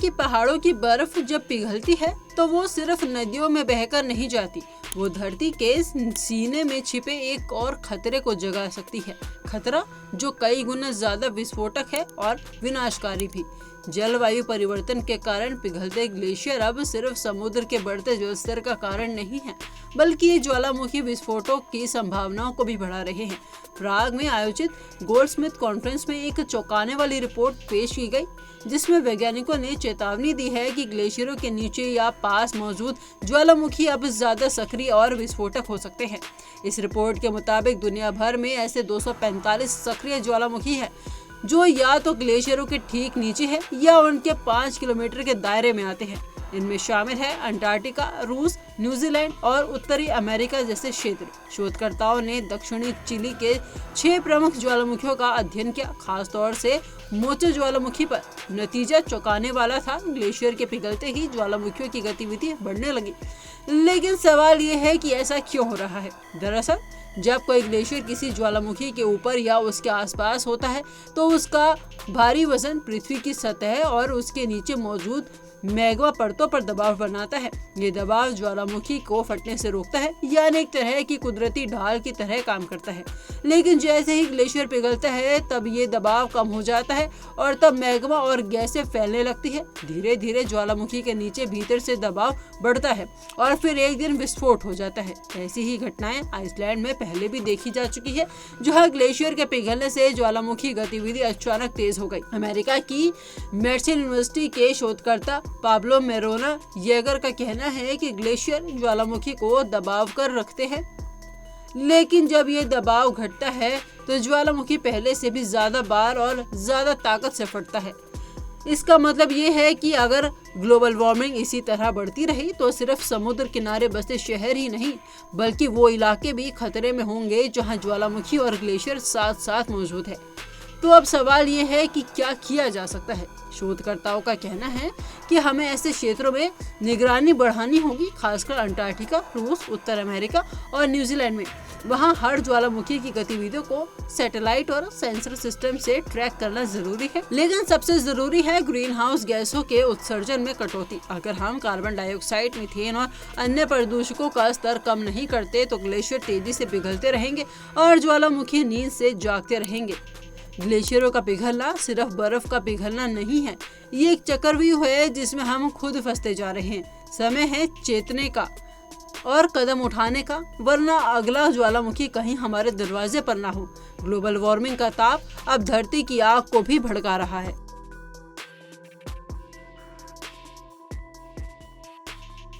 कि पहाड़ों की बर्फ जब पिघलती है तो वो सिर्फ नदियों में बहकर नहीं जाती, वो धरती के सीने में छिपे एक और खतरे को जगा सकती है। खतरा जो कई गुना ज्यादा विस्फोटक है और विनाशकारी भी। जलवायु परिवर्तन के कारण पिघलते ग्लेशियर अब सिर्फ समुद्र के बढ़ते जलस्तर का कारण नहीं है, बल्कि ये ज्वालामुखी विस्फोटों की संभावनाओं को भी बढ़ा रहे हैं। प्राग में आयोजित गोल्डस्मिथ कॉन्फ्रेंस में एक चौंकाने वाली रिपोर्ट पेश की गई, जिसमें वैज्ञानिकों ने चेतावनी दी है कि ग्लेशियरों के नीचे या पास मौजूद ज्वालामुखी अब ज्यादा सक्रिय और विस्फोटक हो सकते हैं। इस रिपोर्ट के मुताबिक दुनिया भर में ऐसे 245 सक्रिय ज्वालामुखी है जो या तो ग्लेशियरों के ठीक नीचे है या उनके 5 किलोमीटर के दायरे में आते हैं। इनमें शामिल है अंटार्कटिका, रूस, न्यूजीलैंड और उत्तरी अमेरिका जैसे क्षेत्र। शोधकर्ताओं ने दक्षिणी चिली के 6 प्रमुख ज्वालामुखियों का अध्ययन किया, खासतौर से मोचे ज्वालामुखी पर। नतीजा चौंकाने वाला था। ग्लेशियर के पिघलते ही ज्वालामुखियों की गतिविधि बढ़ने लगी। लेकिन सवाल ये है कि ऐसा क्यों हो रहा है? दरअसल जब कोई ग्लेशियर किसी ज्वालामुखी के ऊपर या उसके आसपास होता है तो उसका भारी वजन पृथ्वी की सतह और उसके नीचे मौजूद मैग्मा परतों पर दबाव बनाता है। ये दबाव ज्वालामुखी को फटने से रोकता है, यानी एक तरह की कुदरती ढाल की तरह काम करता है। लेकिन जैसे ही ग्लेशियर पिघलता है तब ये दबाव कम हो जाता है और तब मैग्मा और गैसें फैलने लगती है। धीरे धीरे ज्वालामुखी के नीचे भीतर से दबाव बढ़ता है और फिर एक दिन विस्फोट हो जाता है। ऐसी ही घटनाएं आइसलैंड में पहले भी देखी जा चुकी है, जहाँ ग्लेशियर के पिघलने से ज्वालामुखी गतिविधि अचानक तेज हो गई। अमेरिका की मेडसिन यूनिवर्सिटी के शोधकर्ता पाब्लो मेरोना येगर का कहना है कि ग्लेशियर ज्वालामुखी को दबाव कर रखते हैं, लेकिन जब ये दबाव घटता है तो ज्वालामुखी पहले से भी ज्यादा बार और ज्यादा ताकत से फटता है। इसका मतलब ये है कि अगर ग्लोबल वार्मिंग इसी तरह बढ़ती रही तो सिर्फ समुद्र किनारे बसे शहर ही नहीं, बल्कि वो इलाके भी खतरे में होंगे जहां ज्वालामुखी और ग्लेशियर साथ साथ मौजूद है। तो अब सवाल ये है कि क्या किया जा सकता है? शोधकर्ताओं का कहना है कि हमें ऐसे क्षेत्रों में निगरानी बढ़ानी होगी, खासकर अंटार्कटिका, रूस, उत्तर अमेरिका और न्यूजीलैंड में। वहाँ हर ज्वालामुखी की गतिविधियों को सैटेलाइट और सेंसर सिस्टम से ट्रैक करना जरूरी है। लेकिन सबसे जरूरी है ग्रीन हाउस गैसों के उत्सर्जन में कटौती। अगर हम कार्बन डाइऑक्साइड, मीथेन और अन्य प्रदूषकों का स्तर कम नहीं करते तो ग्लेशियर तेजी से पिघलते रहेंगे और ज्वालामुखी नींद से जागते रहेंगे। ग्लेशियरों का पिघलना सिर्फ बर्फ का पिघलना नहीं है, ये एक चक्रव्यूह है जिसमें हम खुद फंसते जा रहे हैं। समय है चेतने का और कदम उठाने का, वरना अगला ज्वालामुखी कहीं हमारे दरवाजे पर ना हो। ग्लोबल वार्मिंग का ताप अब धरती की आग को भी भड़का रहा है।